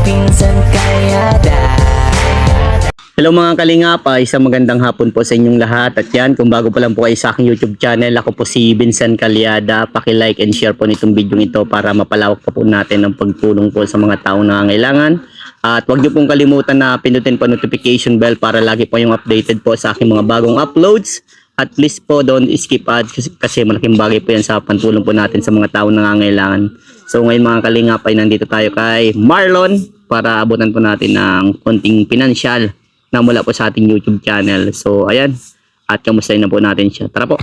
Pinsan Kalyada. Hello mga kalingap, isang magandang hapon po sa inyong lahat. At yan, kung bago pa lang po kayo sa aking YouTube channel, ako po si Vincent Kalyada. Paki-like and share po nitong video ito para mapalawak pa po natin ang pagtulong po sa mga taong nangangailangan. At huwag niyo pong kalimutan na pindutin po notification bell para lagi po yung updated po sa aking mga bagong uploads. At please po don't skip ads kasi malaking bagay po yan sa pantulong po natin sa mga taong nangangailangan. So ngayon mga kalingap ay nandito tayo kay Marlon para abutan po natin ng konting pinansyal na mula po sa ating YouTube channel. So, ayan. At kamustahin na po natin siya. Tara po.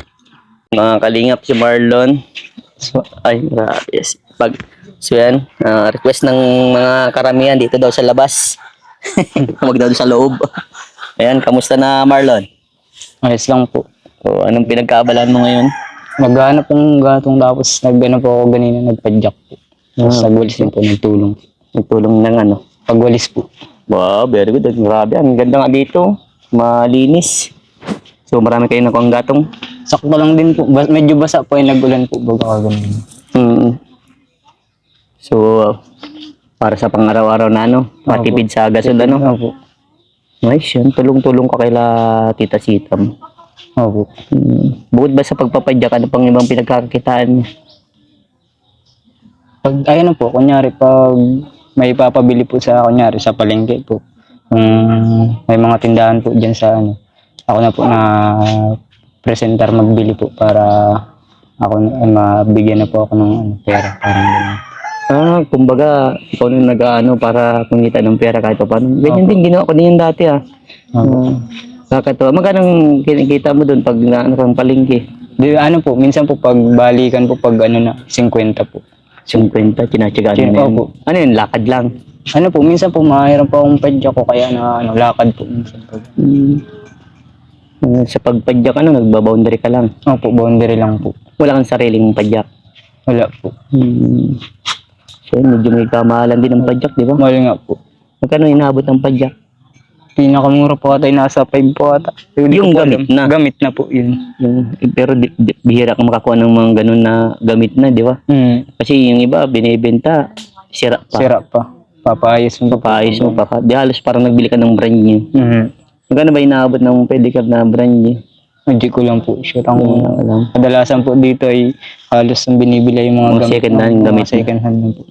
Mga kalingap si Marlon. So, ay, yes. So, yan. Request ng mga karamihan dito daw sa labas. Huwag daw sa loob. Ayan, kamusta na Marlon? Ayos lang po. So, anong pinagkaabalan mo ngayon? Maghanap ng gatong tapos nag-ano po ako ganina, nagpadyak po. Tapos nagwalis din po, nagtulong. Nagtulong ng ano? Pagwalis po. Wow, very good. Grabe, ang ganda nga dito. Malinis. So, marami kayo nakuha ang gatong. Sakto lang din po. Medyo basa po, nag-ulan po baga ka ganun. So, para sa pang-araw-araw na ano, matipid sa gasol ano. Opo. Nice yan. Tulong-tulong ka kaila Tita Sitam. Opo. Bukod ba sa pagpapadyak, ano pang ibang pinagkakakitaan mo? Pag, ayun na po, kunyari, pag may ipapabili po sa, kunyari, sa palengke po. May mga tindahan po dyan sa ano. Ako na po na presenter magbili po para ako mabigyan na po ako ng ano, pera. Parang ganun. Kumbaga, ikaw nung nag-ano para kumita ng pera kahit pa paano. Ganyan din, ginawa ko din yung dati Kakatawa. Magkano kinikita mo doon pag naano kang palengke? Di, ano po, minsan po pag balikan po pag ano na, 50 po. 50, tinatsagaan mo na yan. Opo. Ano yun, lakad lang? Ano po, minsan po mahirap po akong padyak ko kaya na ano, lakad po minsan po. Sa pagpadyak, ano, nagbaboundary ka lang? Opo, boundary lang po. Wala kang sariling padyak? Wala po. So, medyo may kamahalan din ng padyak, di ba? Mahal nga po. Magkano inaabot ng padyak? Pinakamura po ata, nasa 5 po ata. Yung gamit na? Gamit na po yun. Pero bihira kang makakuha ng mga ganun na gamit na, di ba? Kasi yung iba, binibenta, sira pa. Sira pa. Papayos mo. Papayos mo pa. Di halos parang nagbili ka ng brand new. Magkano ba inaabot ng pedicab na brand new? Hindi ko lang po sure. Ang alam. kadalasan po dito ay halos ang binibili yung mga gamit. Second hand gamit. Second hand na po.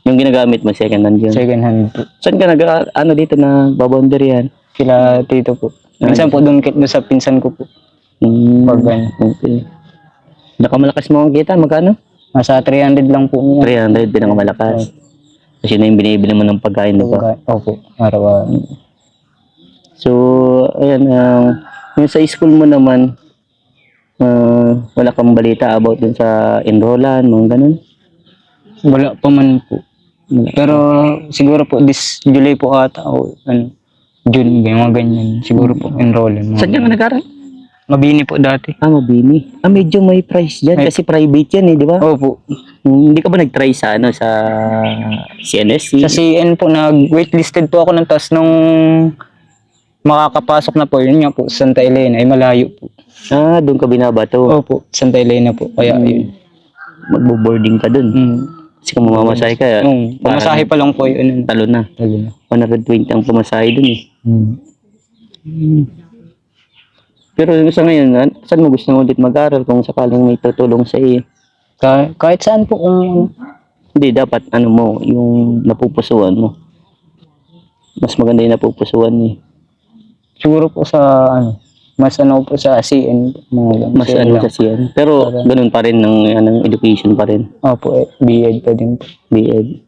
Yung ginagamit mo, second hand yun? Second hand po. Saan ka ano dito na baboundary yan? Kila tito po. Minsan po doon sa pinsan ko po. Pag ganyan. Okay. Nakamalakas mo ang kita, magkano? Nasa 300 lang po niya. 300, pinakamalakas. Kasi na yung binibili mo ng pagkain, di ba? Opo, araw-araw. So, ayan, yung sa school mo naman, wala kang balita about dun sa enrollan, mga ganun? Wala pa man po. Pero siguro po this July po ata o ano, June, mga ganyan. Siguro po enrollan. Saan ka nag-aral? Mabini po dati. Mabini. Medyo may price dyan kasi private yan di ba? Opo. Hindi ka ba nag-try sa sa CNSC? Sa CN po, nag-waitlisted po ako ng taas nung makakapasok na po, yun nga po, Santa Elena, ay malayo po. Doon ka binabato? Opo, Santa Elena po, kaya yun. Magbo-boarding ka doon? Kasi kung mamamasahe ka, pamasahe pa lang po yun. Talo na. 120 ang pamasahe doon Pero sa ngayon, saan mo gusto mo ulit mag-aral kung sakaling may tutulong sa iyo? Kahit saan po kung... Hindi, dapat yung napupusuan mo. Mas maganda yung napupusuan Siguro po sa mas po sa CN. Mas sa CN. Pero ganun pa rin ng education pa rin. Opo, B.Ed pa din po. B.Ed.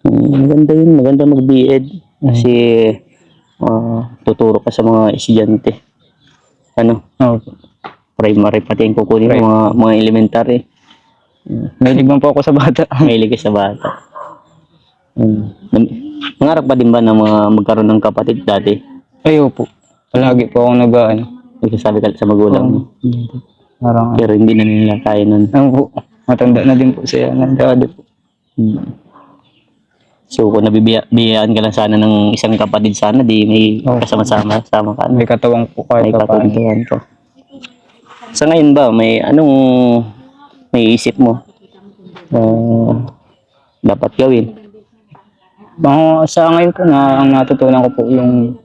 Maganda yun. Maganda mag-B.Ed. Kasi tuturo ka sa mga estudyante. Opo. Primary pati yung kukunin mga elementary. Mahilig man po ako sa bata. Mahilig ka sa bata. Nangarap pa din ba na magkaroon ng kapatid dati? Ay, opo. Palagi po akong Nagsasabi ka sa magulang mo. Parang Pero hindi na nila kaya nun. po. Matanda na din po siya. Nandado po. So kung nabibiyaan ka lang sana ng isang kapatid sana, di may kasama-sama ka. May katawang po kahit May pa paano. katuntuhan ko. Sa ngayon ba, may anong naiisip mo dapat gawin? Sa ngayon po na ang natutunan ko po yung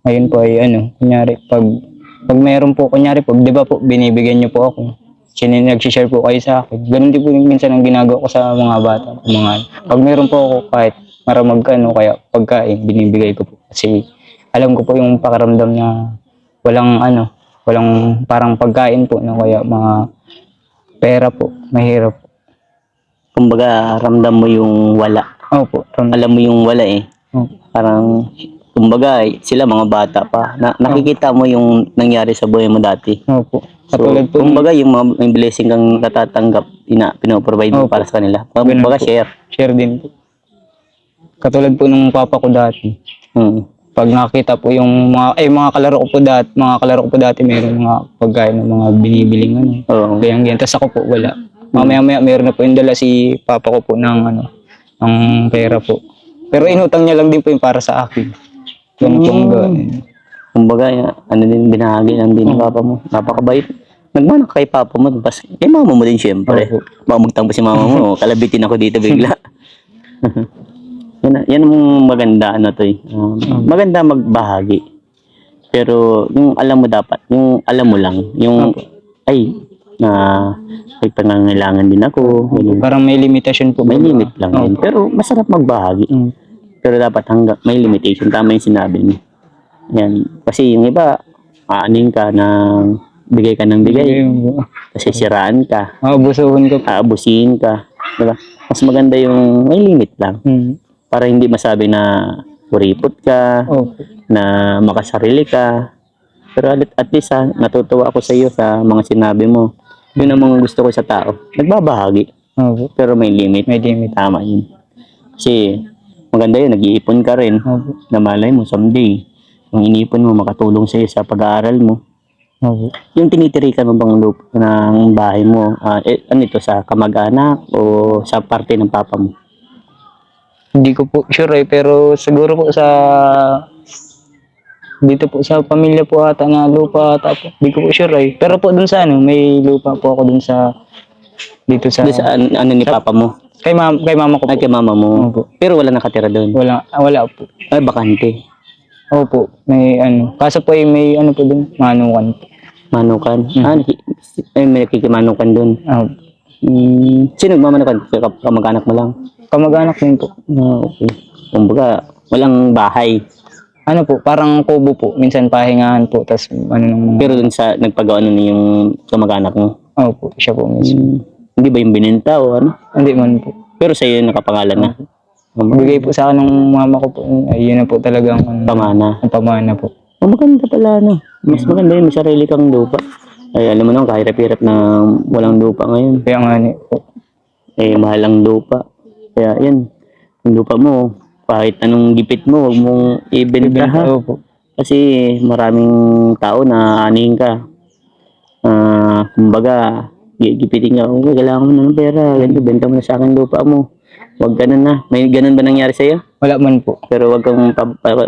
ngayon po ay ano, kunyari pag meron po kunyari po, 'di ba po binibigyan niyo po ako. Nag-share po kayo sa akin. Ganun din po yung minsan ang ginagawa ko sa mga bata, pag meron po ako kahit maramag kaya pagkain binibigay ko po kasi alam ko po yung pakiramdam na walang parang pagkain po na kaya mga pera po, mahirap. Kumbaga, ramdam mo yung wala. Opo, Alam mo yung wala eh. Opo. Parang, kumbaga, sila mga bata pa. Nakikita mo yung nangyari sa buhay mo dati. Opo. So, Katulad po, kumbaga, yung mga may blessing kang natatanggap, pinoprovide mo Opo. para sa kanila. Ganun Kumbaga, po. share. share din po. Katulad po nung papa ko dati. Hmm. Pag nakita po yung mga kalaro ko po dati, mayroong mga pagkain ng mga binibiling Oo. Kayang yan. Tapos ako po wala. Mamaya meron na po yung dala si papa ko po ng ng pera po. Pero inutang niya lang din po yung para sa akin. Yung Kumbaga, din, binahagi lang din ng papa mo. Napakabait. Nagmana ka kay papa mo, tapos kay mama mo din syempre. Opo. Baka magtampo si mama mo, kalabitin ako dito bigla. yan ang maganda, maganda magbahagi. Pero yung alam mo dapat, yung alam mo lang, yung may pangangailangan din ako. Ganun. Parang may limitasyon po. May limit lang yun. Pero masarap magbahagi. Pero dapat may limitation. Tama yung sinabi mo. Yan. Kasi yung iba, aanin ka ng bigay ka ng bigay. Kasi siraan ka. Abusuhin ko. Aabusin ka. Diba? Mas maganda yung may limit lang. Para hindi masabi na kuripot ka, na makasarili ka. Pero at least natutuwa ako sa iyo sa mga sinabi mo. Yun ang mga gusto ko sa tao. Nagbabahagi. Pero may limit. May limit. Tama yun. Kasi maganda yun, nag-iipon ka rin. Na malay mo someday, yung inipon mo makatulong sa iyo sa pag-aaral mo. Yung tinitirikan mo bang lupa ng bahay mo, ano ito, sa kamag-anak o sa parte ng papa mo? Hindi ko po sure pero siguro po dito po sa pamilya po ata na lupa ata po. Hindi ko po sure Pero po dun sa may lupa po ako dun sa dito sa Doon sa ano ni papa mo? kay mama ko po. Ay, kay mama mo. Opo. Pero wala nakatira doon. Wala po. Ay, bakante. Opo, may Kaso po may po dun, manukan po. Manukan. May nakikimanukan doon. Sino nagmamanukan? Kamag-anak mo lang? Kamag-anak din po. Okay. Kumbaga, walang bahay. Parang kubo po. Minsan pahingahan po. Tas Pero dun sa nagpagawa na yung kamag-anak mo? Opo, siya po mismo. Hindi ba yung binenta o ano? Hindi man po. Pero sa iyo nakapangalan na? Bigay po sa akin ng mama ko po. Yun na po talagang Pamana. ang pamana po. Maganda pala, Mas maganda yun, may sarili kang lupa. Ay, alam mo naman, kahirap-hirap na walang lupa ngayon. Kaya nga po. Mahal ang lupa. Kaya yan, yung lupa mo, kahit anong gipit mo, huwag mong ibenta ha. Opo. Kasi maraming tao na aning ka. Kumbaga, gipitin ka, kailangan mo na ng pera, ganito, benta mo na sa akin lupa mo. Huwag ganun na. May ganun ba nangyari sa'yo? Wala man po. Pero huwag kang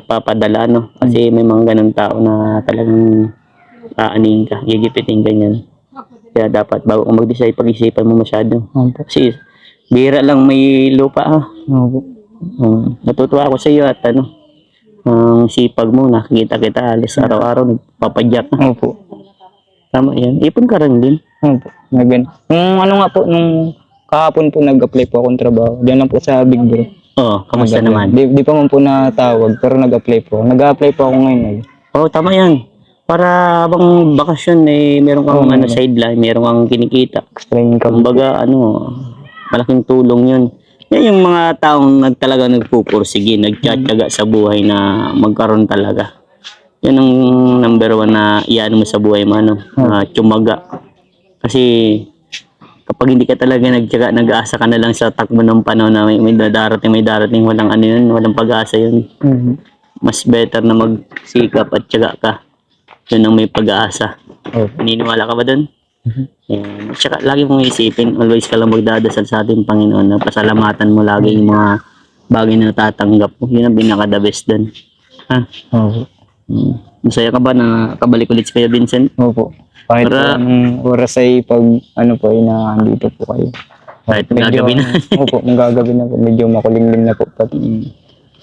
papadala, Kasi may mga ganun tao na talagang aaning ka, gigipitin ganyan. Kaya dapat bago kang mag-decide, pag-isipan mo masyado. Kasi bihira lang may lupa Opo. Natutuwa ako sa iyo at ang sipag mo, nakikita kita alis araw-araw, nagpapadyak ka. Opo. Tama yan. Ipon ka rin din. Opo. Nung kahapon po nag-apply po akong trabaho. Diyan lang po sa Big Bro. Kamusta naman? Di pa man po natawag pero nag-apply po. Nag-apply po ako ngayon. Tama yan. Para habang bakasyon, meron kang sideline, meron kang kinikita. Extra income. Kumbaga, malaking tulong yun. Yan yung mga taong talaga nagpupursige, nagtsatsaga sa buhay na magkaroon talaga. Yan ang number 1 na iyan mo sa buhay mo, tsumaga. Kasi kapag hindi ka talaga nagtsaga, nag-aasa ka na lang sa takbo ng panahon na may darating, walang walang pag-asa yun. Mas better na magsikap at tsaga ka. Yun ang may pag-aasa. Naniniwala ka ba dun? Tsaka lagi mong isipin, always ka lang magdadasal sa ating Panginoon na pasalamatan mo lagi yung mga bagay na natatanggap mo. Yun ang pinaka-the best dun. Masaya ka ba na kabalik ulit si Kuya Vincent? Opo. Kahit anong oras ay pag andito po kayo. Kahit magagabi na. Opo, magagabi na po. Medyo makulimlim na po. Pati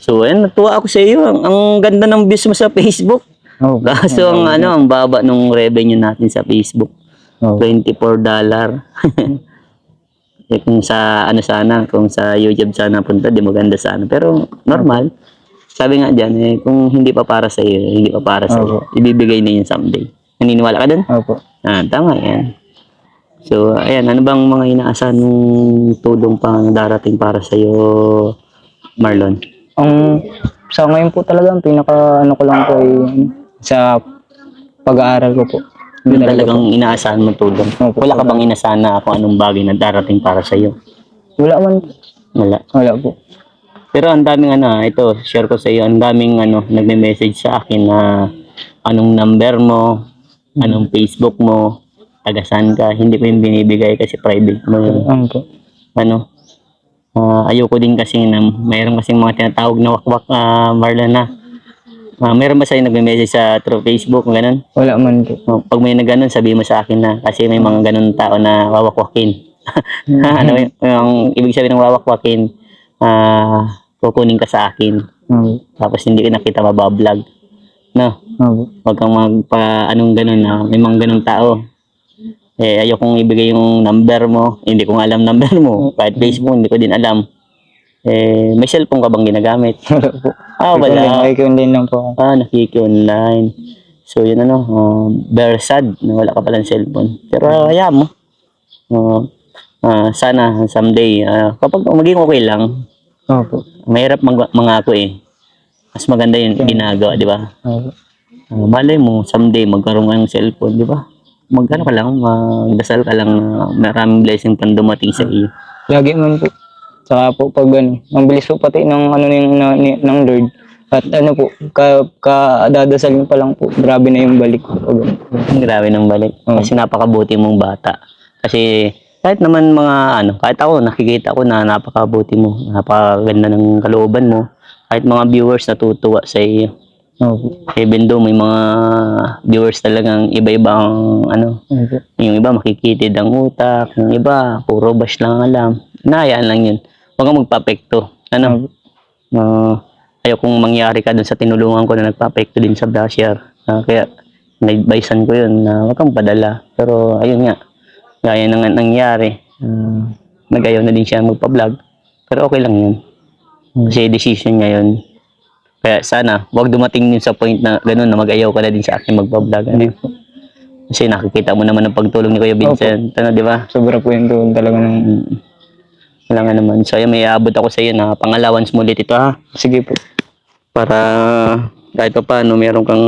So, ayan, natuwa ako sa iyo. Ang ganda ng views mo sa Facebook. Opo. Kaso, ang baba nung revenue natin sa Facebook. Opo. $24. Eh, kung sa sana, kung sa YouTube sana punta, di maganda sana. Pero normal. Sabi nga diyan, kung hindi pa para sa iyo, hindi pa para sa iyo. Ibibigay na yun someday. Naniniwala ka dun? Opo. Tama yan. So, ayan, ano bang mga inaasahan mong tulong pang darating para sa iyo, Marlon? Sa ngayon po talaga, ang pinaka ano ko lang po ay sa pag-aaral ko po. Yun talagang inaasahan mong tulong. Opo. Wala ka bang inaasahan na kung anong bagay na darating para sa iyo? Wala man. Wala. Wala po. Pero ang daming ito, share ko sa iyo, ang daming nagme-message sa akin na anong number mo, anong Facebook mo, taga saan ka, hindi ko yung binibigay kasi private mo yun. Po. Ayoko din kasi na mayroon kasing mga tinatawag na wakwak, Marlon na. Meron ba sa'yo nagme-message sa through Facebook, ganun? Wala man po. Pag may nagganon, sabi mo sa akin na kasi may mga ganun tao na wawakwakin. Ano yung ibig sabihin ng wawakwakin? Kukunin ka sa akin. Tapos hindi ka nakita mabablog. No? Huwag kang anong ganun na may mga ganun tao. Ayokong ibigay yung number mo. Hindi ko nga alam number mo. Kahit Facebook, hindi ko din alam. May cellphone ka bang ginagamit? Wala po. Wala. Nakiki-online lang po. Nakiki-online. So, yun very sad na wala ka palang cellphone. Pero, hayaan mo. Sana, someday, kapag maging okay lang, Opo. mahirap mangako Mas maganda yun ginagawa, di ba? Opo. Malay mo, someday, magkaroon ka ng cellphone, di ba? Magdasal ka lang na maraming blessing pang dumating sa iyo. Lagi man po. Saka po pag ang bilis po pati ng ng Lord. At po, kadadasal mo pa lang po, grabe na yung balik ko. Grabe ng balik. Kasi napakabuti mong bata. Kasi kahit naman kahit ako, nakikita ko na napakabuti mo. Napakaganda ng kalooban mo. Kahit mga viewers natutuwa sa iyo. Even though may mga viewers talagang iba-ibang yung iba makikitid ang utak, yung iba puro bash lang alam. Hinahayaan lang yun. Huwag kang magpapekto. Ayokong mangyari ka dun sa tinulungan ko na nagpapekto din sa basher. Kaya na-advisean ko yun na huwag kang padala. Pero ayun nga, gaya ng nangyari. Nag-ayaw na din siya magpa-vlog. Pero okay lang yun. Kasi decision niya yun. Kaya sana, huwag dumating din sa point na gano'n na mag-ayaw ka na din sa akin magpa-vlog. Kasi nakikita mo naman ang pagtulong ni Kuya Vincent. Di ba? Sobra po yung tulong talaga ng... Wala nga naman. So, may aabot ako sa iyo na pang-allowance mo ulit ito, ha? Sige po. Para kahit pa paano, meron kang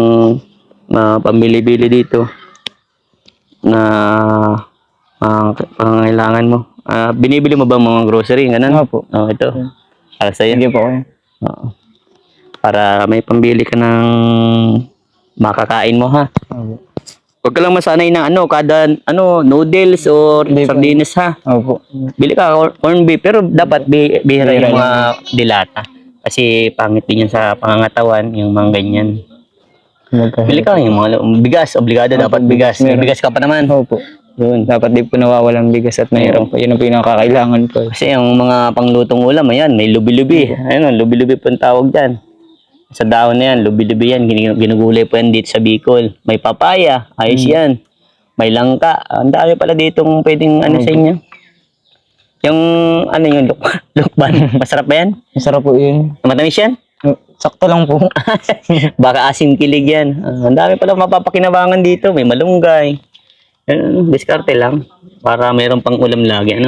pambili-bili dito na pangangailangan mo. Binibili mo ba mga grocery? Ganun? Opo. Ito. Para sa iyo. Sige po. Para may pambili ka ng makakain mo, ha? Opo. Huwag ka lang masanay na kada noodles or sardinas, ha? Opo. Bili ka corn beef, pero dapat bihira yung mga dilata. Kasi pangit din yan sa pangangatawan, yung mga ganyan. Bili ka yung mga bigas, obligado dapat bigas. May bigas ka pa naman. Opo. Yun, dapat di po nawawalang bigas at mayroon po. Yun ang pinakakailangan po. Kasi yung mga panglutong ulam, ayan, may lubi-lubi. Ayun, lubi-lubi po ang tawag dyan. Sa daon na yan, lubi-lubi yan, ginugulay po yan dito sa Bicol. May papaya, ayos yan. May langka, ang dami pala ditong pwedeng sa inyo. Yung, yung lukban, masarap ba yan? Masarap po yun. Matamis yan? Sakto lang po. Baka asim kilig yan. Ang dami pala mapapakinabangan dito, may malunggay. Diskarte lang, para mayroon pang ulam lagi,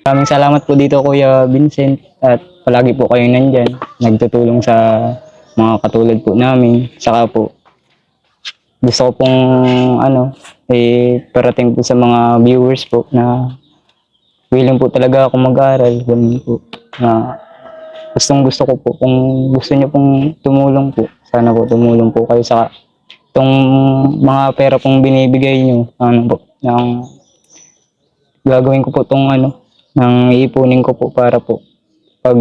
Maraming salamat po dito Kuya Vincent at palagi po kayong nandyan, nagtutulong sa mga katulad po namin. Saka po, gusto ko pong parating po sa mga viewers po na willing po talaga ako mag-aral. Ganun po. Na gustong gusto ko po, kung gusto niyo pong tumulong po, sana po tumulong po kayo sa itong mga pera pong binibigay niyo. Gagawin ko po itong nang iipunin ko po para po pag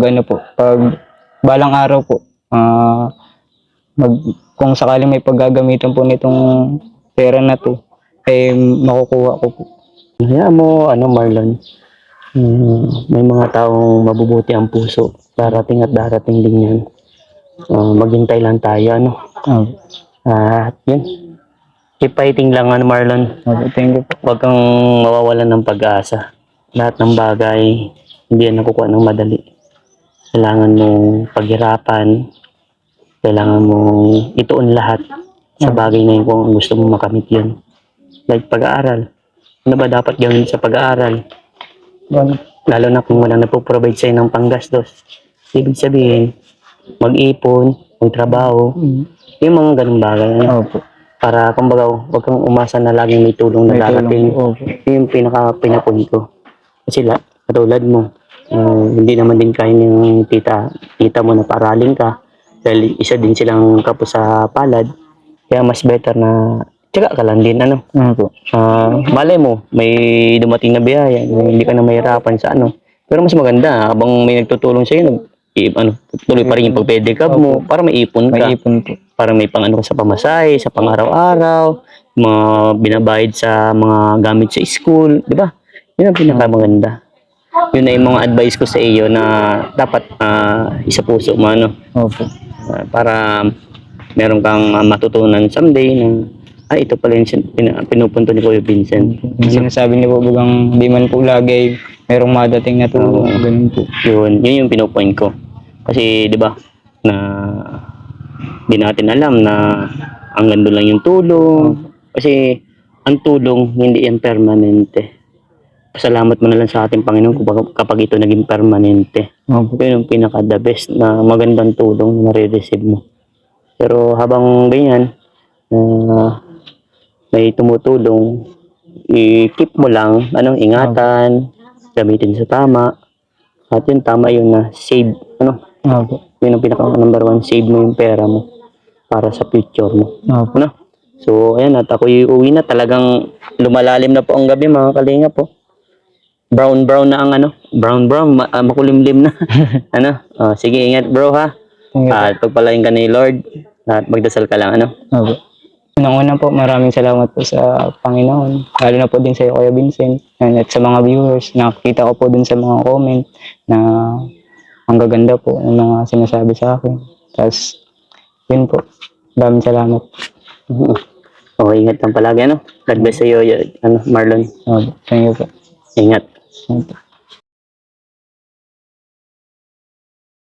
balang araw po kung sakaling may paggagamitan po nitong pera na to makukuha ko po. Hayaan mo Marlon, May mga taong mabubuti ang puso. Darating at darating din yan. Maghintay lang tayo, ano? Yun. Keep fighting lang, ano, Marlon. Thank you po. Huwag kang mawawalan ng pag-asa. Lahat ng bagay, hindi yan nakukuha ng madali. Kailangan mong paghirapan. Kailangan mong ituon lahat sa bagay na yun kung gusto mong makamit yun. Like pag-aaral. Ano ba dapat gawin sa pag-aaral? Lalo na kung walang napoprovide sa'yo ng panggastos. Ibig sabihin, mag-ipon, magtrabaho, yung mga ganung bagay. Ano? Opo. Para, kumbaga, huwag kang umasa na laging may tulong na darating. Opo. Yun yung pinaka-pinapun ko. Kasi katulad mo, hindi naman din kaya ng tita mo na paralin ka. Dahil isa din silang kapos sa palad. Kaya mas better na tsaga ka lang din, ano. Opo. Malay mo, may dumating na biyaya, hindi ka na mahirapan sa ano. Pero mas maganda, habang may nagtutulong sa'yo, tuloy pa rin yung pag-pedicab mo, para may ipon ka. May ipon po. Para may pang-ano ka sa pamasahe, sa pang-araw-araw, mga binabayad sa mga gamit sa school, di ba? Yun ang pinakamaganda. Yun na yung mga advice ko sa iyo na dapat isa puso mo, ano. Opo. Para meron kang matutunan someday na ito pala yung pinupunto ni Kuya Vincent. Yung sinasabi niyo po bagang di man po lagi merong madating na tulong. Ganun po. Yun yung pinupoint ko. Kasi, di ba, na di natin alam na hanggang doon lang yung tulong. Kasi, ang tulong, hindi yan permanente. Pasalamat mo na lang sa ating Panginoon kapag ito naging permanente. Yun yung pinaka-the best na magandang tulong na marireceive mo. Pero habang ganyan, may tumutulong, i-keep mo lang, ingatan, gamitin sa tama. At yun, tama yun na save, yun ang pinaka number 1, save mo yung pera mo para sa future mo. So, ayan, at ako'y uwi na. Talagang lumalalim na po ang gabi, mga kalinga po. Brown na ang brown, makulimlim na. Sige, ingat bro, ha. At pagpalain ka ni Lord at magdasal ka lang, Unang-una po, maraming salamat po sa Panginoon. Lalo na po din sa iyo, Kuya Vincent. At sa mga viewers, nakikita ko po din sa mga comment na ang gaganda po ng mga sinasabi sa akin. Tapos, yun po. Maraming salamat. Okay, ingat lang palagi, God bless sa iyo, Marlon. Thank you po. Ingat. Thank you.